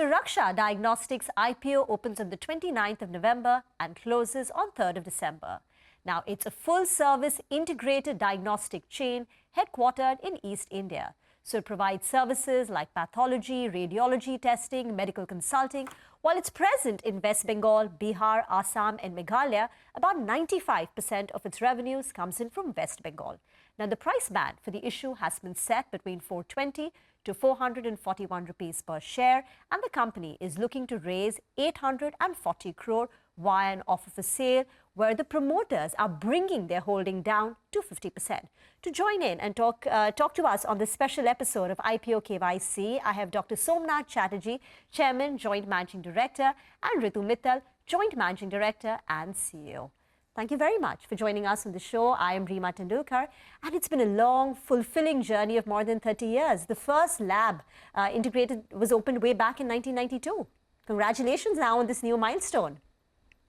Suraksha Diagnostics IPO opens on the 29th of November and closes on 3rd of December. Now, it's a full-service integrated diagnostic chain headquartered in East India. So it provides services like pathology, radiology testing, medical consulting. While it's present in West Bengal, Bihar, Assam and Meghalaya, about 95% of its revenues comes in from West Bengal. Now, the price band for the issue has been set between 420 to 441 rupees per share, and the company is looking to raise 840 crore via an offer for sale, where the promoters are bringing their holding down to 50%. To join in and talk to us on this special episode of IPO KYC, I have Dr. Somnath Chatterjee, Chairman, Joint Managing Director, and Ritu Mittal, Joint Managing Director and CEO. Thank you very much for joining us on the show. I am Reema Tendulkar, and it's been a long, fulfilling journey of more than 30 years. The first lab integrated was opened way back in 1992. Congratulations now on this new milestone.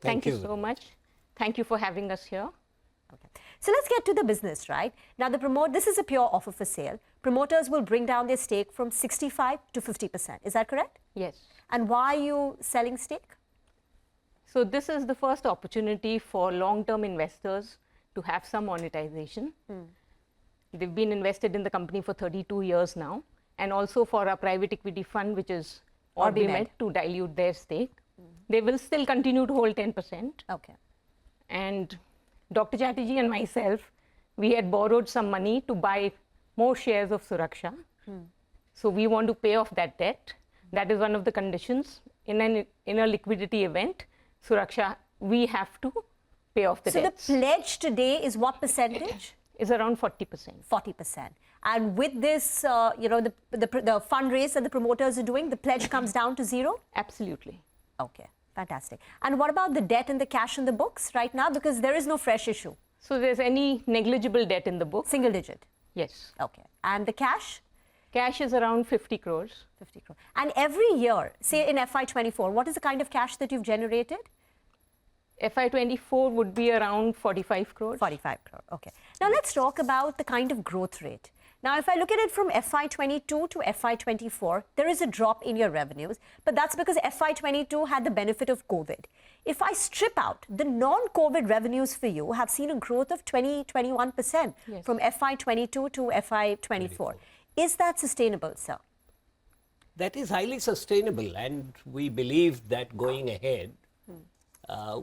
Thank you so much. Thank you for having us here. Okay. So let's get to the business, right? Now, this is a pure offer for sale. Promoters will bring down their stake from 65 to 50%. Is that correct? Yes. And why are you selling stake? So this is the first opportunity for long-term investors to have some monetization. They've been invested in the company for 32 years now, and also for our private equity fund, which is OrbiMed, to dilute their stake. They will still continue to hold 10%. Okay. And Dr. Chatterjee and myself, we had borrowed some money to buy more shares of Suraksha. So we want to pay off that debt. That is one of the conditions. In a liquidity event, Suraksha, we have to pay off the debts. So the pledge today is what percentage? Is around 40%. 40%. And with this, the fundraise that the promoters are doing, the pledge comes down to zero? Absolutely. Okay, fantastic. And what about the debt and the cash in the books right now? Because there is no fresh issue. So there's any negligible debt in the book? Single digit? Yes. Okay. And the cash? Cash is around 50 crores. 50 crores. And every year, say in FY24, what is the kind of cash that you've generated? FY24 would be around 45 crores. 45 crore, okay. Now let's talk about the kind of growth rate. Now, if I look at it from FY22 to FY24, there is a drop in your revenues, but that's because FY22 had the benefit of COVID. If I strip out the non-COVID revenues for you, have seen a growth of 21% Yes. from FY22 to FY24. Is that sustainable, sir? That is highly sustainable, and we believe that going ahead,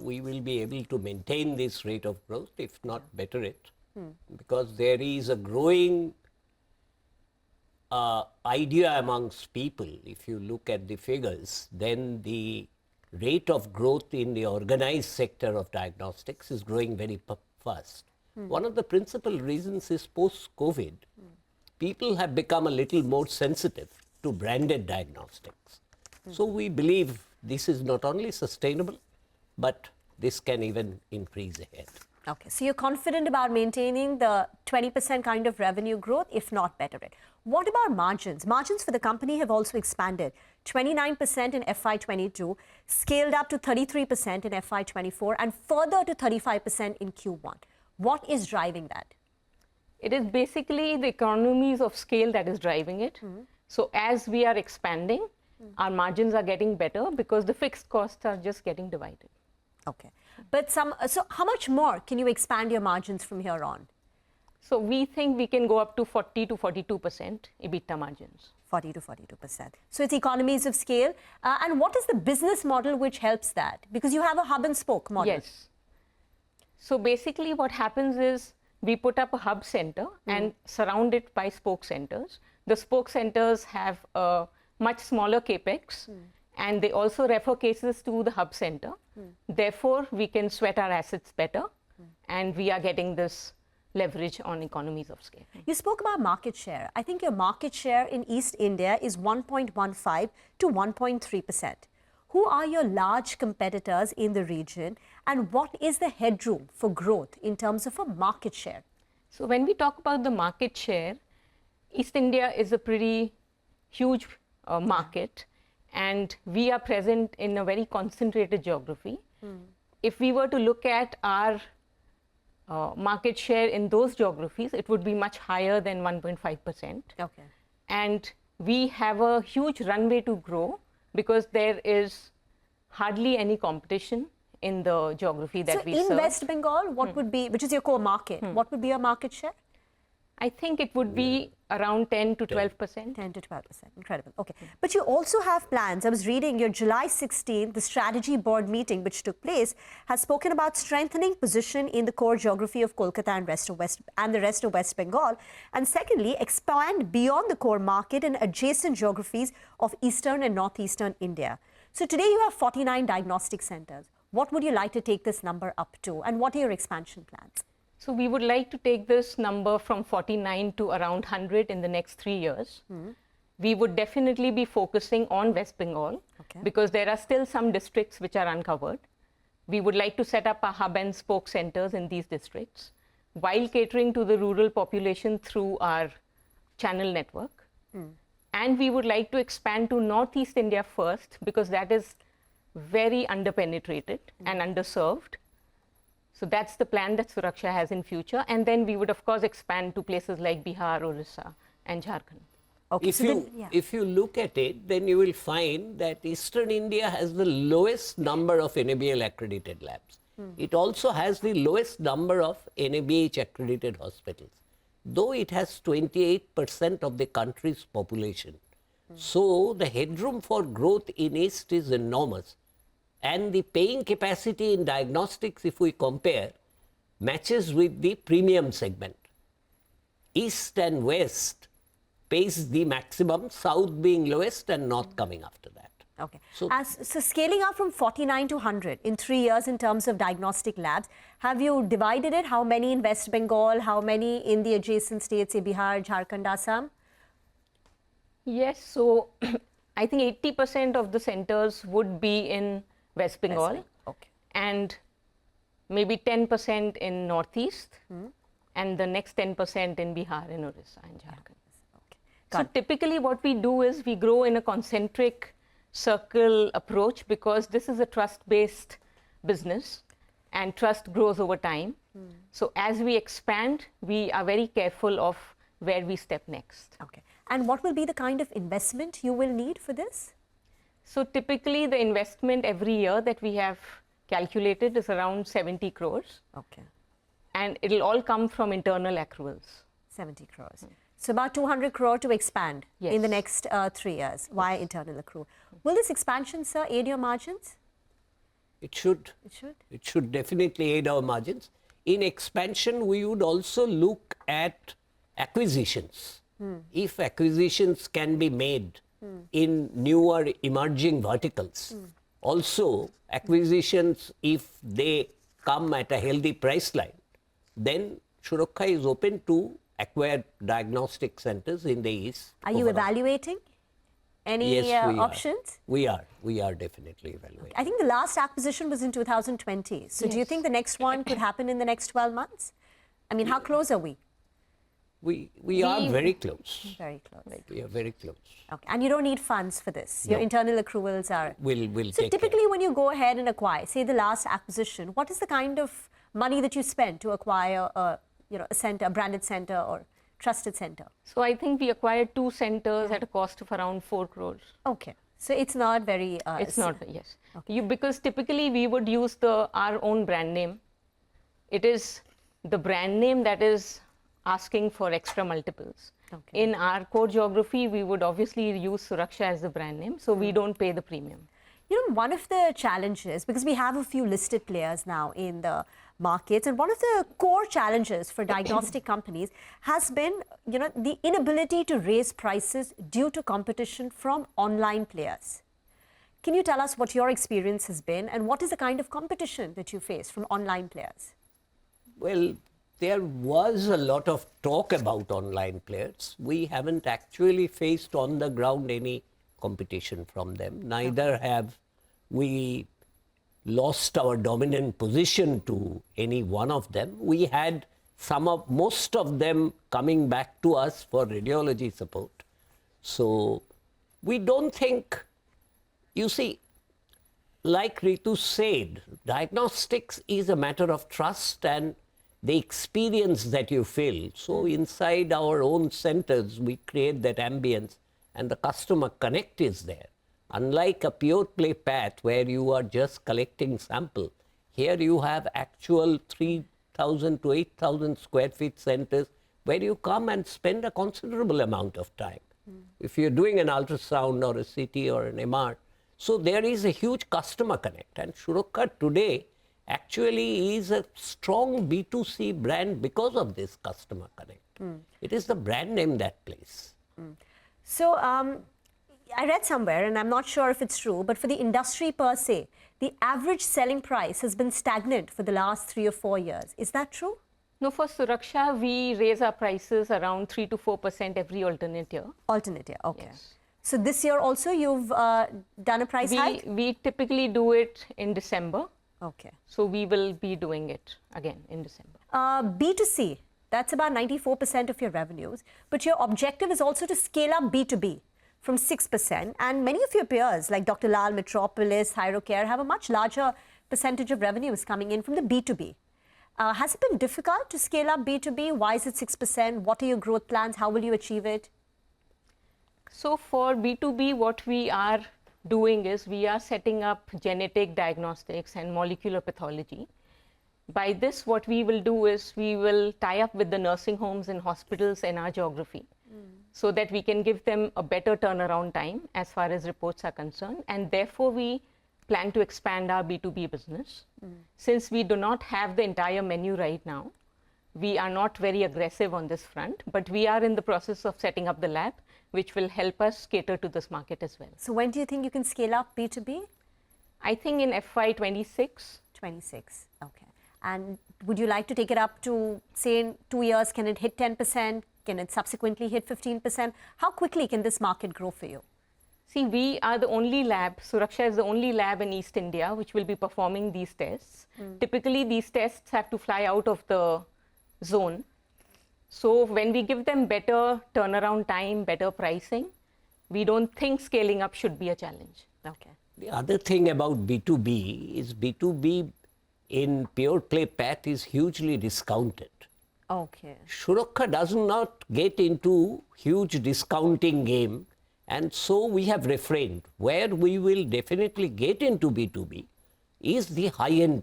we will be able to maintain this rate of growth, if not better it, because there is a growing idea amongst people. If you look at the figures, then the rate of growth in the organized sector of diagnostics is growing very fast. One of the principal reasons is post-COVID, people have become a little more sensitive to branded diagnostics. So we believe this is not only sustainable, but this can even increase ahead. Okay, so you're confident about maintaining the 20% kind of revenue growth, if not better it. What about margins? Margins for the company have also expanded. 29% in FY22, scaled up to 33% in FY24, and further to 35% in Q1. What is driving that? It is basically the economies of scale that is driving it. So as we are expanding, our margins are getting better because the fixed costs are just getting divided. Okay. But so how much more can you expand your margins from here on? So we think we can go up to 40 to 42% EBITDA margins. 40 to 42%. So it's economies of scale. And what is the business model which helps that? Because you have a hub and spoke model. Yes. So basically what happens is we put up a hub center and surround it by spoke centers. The spoke centers have a much smaller capex, and they also refer cases to the hub center. Therefore, we can sweat our assets better, and we are getting this leverage on economies of scale. You spoke about market share. I think your market share in East India is 1.15 to 1.3%. Who are your large competitors in the region, and what is the headroom for growth in terms of a market share? So when we talk about the market share, East India is a pretty huge market, and we are present in a very concentrated geography. If we were to look at our market share in those geographies, it would be much higher than 1.5%. Okay. And we have a huge runway to grow because there is hardly any competition in the geography that we serve. So in West Bengal, what would be, which is your core market, what would be your market share? I think it would be around 10 to 12%. 10 to 12%. Incredible. Okay. But you also have plans. I was reading your July 16th, the strategy board meeting which took place has spoken about strengthening position in the core geography of Kolkata and the rest of West Bengal. And secondly, expand beyond the core market in adjacent geographies of eastern and northeastern India. So today you have 49 diagnostic centers. What would you like to take this number up to? And what are your expansion plans? So we would like to take this number from 49 to around 100 in the next 3 years. We would definitely be focusing on West Bengal because there are still some districts which are uncovered. We would like to set up a hub and spoke centers in these districts while catering to the rural population through our channel network. And we would like to expand to Northeast India first because that is very underpenetrated and underserved. So that's the plan that Suraksha has in future. And then we would, of course, expand to places like Bihar, Orissa, and Jharkhand. Okay, If you look at it, then you will find that Eastern India has the lowest number of NABL accredited labs. It also has the lowest number of NABH accredited hospitals, though it has 28% of the country's population. So the headroom for growth in East is enormous. And the paying capacity in diagnostics, if we compare, matches with the premium segment. East and West pays the maximum, South being lowest and North coming after that. Okay. So scaling up from 49 to 100 in 3 years in terms of diagnostic labs, have you divided it? How many in West Bengal? How many in the adjacent states, say Bihar, Jharkhand, Assam? Yes, so I think 80% of the centers would be in West Bengal, and maybe 10% in Northeast, and the next 10% in Bihar and Orissa and Jharkhand. So typically what we do is we grow in a concentric circle approach because this is a trust-based business and trust grows over time. So as we expand, we are very careful of where we step next. Okay. And what will be the kind of investment you will need for this? So typically the investment every year that we have calculated is around 70 crores. Okay. And it'll all come from internal accruals. 70 crores. So about 200 crore to expand in the next 3 years via internal accrual. Will this expansion, sir, aid your margins? It should. It should? It should definitely aid our margins. In expansion, we would also look at acquisitions. If acquisitions can be made in newer emerging verticals. Also, acquisitions, if they come at a healthy price line, then Suraksha is open to acquire diagnostic centers in the East. Are you evaluating any options? We are definitely evaluating. I think the last acquisition was in 2020. So do you think the next one could happen in the next 12 months? I mean, how close are we? We are very close. Very close. We are very close. Okay. And you don't need funds for this? Your internal accruals are... We'll so take typically care. when you go ahead and acquire, say the last acquisition, what is the kind of money that you spend to acquire a center, a branded center or trusted center? So I think we acquired 2 centers at a cost of around 4 crores. Okay. So it's not very... it's not, yes. Okay. Because typically we would use our own brand name. It is the brand name that is asking for extra multiples. Okay. In our core geography, we would obviously use Suraksha as the brand name, so we don't pay the premium. You know, one of the challenges, because we have a few listed players now in the markets, and one of the core challenges for diagnostic companies has been, the inability to raise prices due to competition from online players. Can you tell us what your experience has been and what is the kind of competition that you face from online players? Well, there was a lot of talk about online players. We haven't actually faced on the ground any competition from them. Neither have we lost our dominant position to any one of them. We had most of them coming back to us for radiology support. So we don't think, you see, like Ritu said, diagnostics is a matter of trust and the experience that you feel. So inside our own centers, we create that ambience and the customer connect is there. Unlike a pure play path where you are just collecting sample, here you have actual 3,000 to 8,000 square feet centers where you come and spend a considerable amount of time. If you're doing an ultrasound or a CT or an MR, so there is a huge customer connect. And Suraksha today actually is a strong B2C brand because of this customer connect. It is the brand name that plays. So I read somewhere, and I'm not sure if it's true, but for the industry per se, the average selling price has been stagnant for the last 3 or 4 years. Is that true? No, for Suraksha, we raise our prices around 3 to 4% every alternate year. Alternate year, okay. Yes. So this year also you've done a price hike? We typically do it in December. Okay. So we will be doing it again in December. B2C, that's about 94% of your revenues, but your objective is also to scale up B2B from 6%, and many of your peers like Dr. Lal, Metropolis, Thyrocare have a much larger percentage of revenues coming in from the B2B. Has it been difficult to scale up B2B? Why is it 6%? What are your growth plans? How will you achieve it? So for B2B, what we are doing is we are setting up genetic diagnostics and molecular pathology. By this, what we will do is we will tie up with the nursing homes and hospitals in our geography so that we can give them a better turnaround time as far as reports are concerned. And therefore, we plan to expand our B2B business. Since we do not have the entire menu right now, we are not very aggressive on this front, but we are in the process of setting up the lab, which will help us cater to this market as well. So when do you think you can scale up B2B? I think in FY 26. 26, okay. And would you like to take it up to, say, in 2 years, can it hit 10%? Can it subsequently hit 15%? How quickly can this market grow for you? See, we are the only lab, Suraksha is the only lab in East India which will be performing these tests. Typically, these tests have to fly out of the zone. So when we give them better turnaround time, better pricing, we don't think scaling up should be a challenge. Okay. The other thing about B2B is B2B in pure play path is hugely discounted. Okay. Suraksha does not get into huge discounting game, and so we have refrained. Where we will definitely get into B2B is the high-end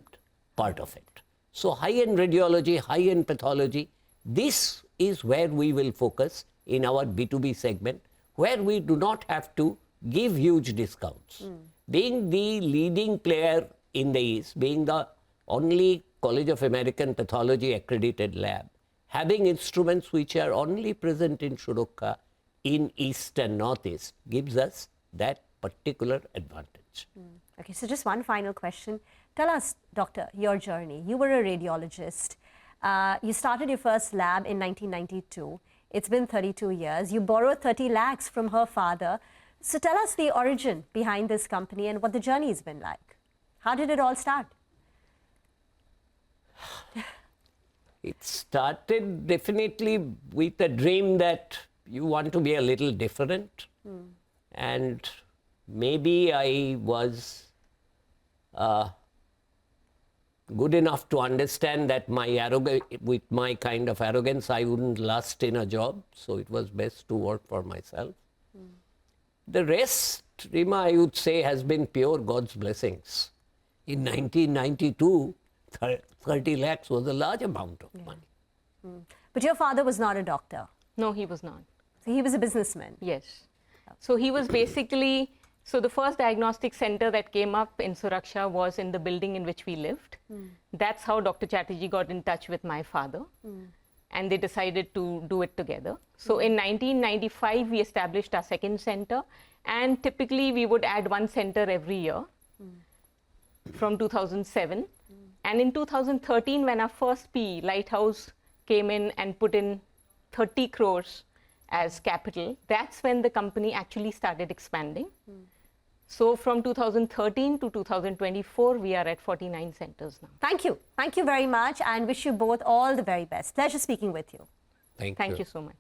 part of it. So high-end radiology, high-end pathology, this is where we will focus in our B2B segment, where we do not have to give huge discounts. Being the leading player in the East, being the only College of American Pathology accredited lab, having instruments which are only present in Suraksha in East and Northeast gives us that particular advantage. Okay, so just one final question. Tell us, doctor, your journey. You were a radiologist. You started your first lab in 1992. It's been 32 years. You borrowed 30 lakhs from her father. So tell us the origin behind this company and what the journey has been like. How did it all start? It started definitely with a dream that you want to be a little different. And maybe I was good enough to understand that with my kind of arrogance, I wouldn't last in a job. So it was best to work for myself. The rest, Reema, I would say, has been pure God's blessings. In 1992, 30 lakhs was a large amount of money. But your father was not a doctor. No, he was not. So he was a businessman. Yes. So he was basically, so the first diagnostic center that came up in Suraksha was in the building in which we lived. That's how Dr. Chatterjee got in touch with my father. And they decided to do it together. So in 1995, we established our second center. And typically, we would add one center every year from 2007. And in 2013, when our first PE, Lighthouse, came in and put in 30 crores as capital, that's when the company actually started expanding. So from 2013 to 2024, we are at 49 centers now. Thank you. Thank you very much and wish you both all the very best. Pleasure speaking with you. Thank you. Thank you so much.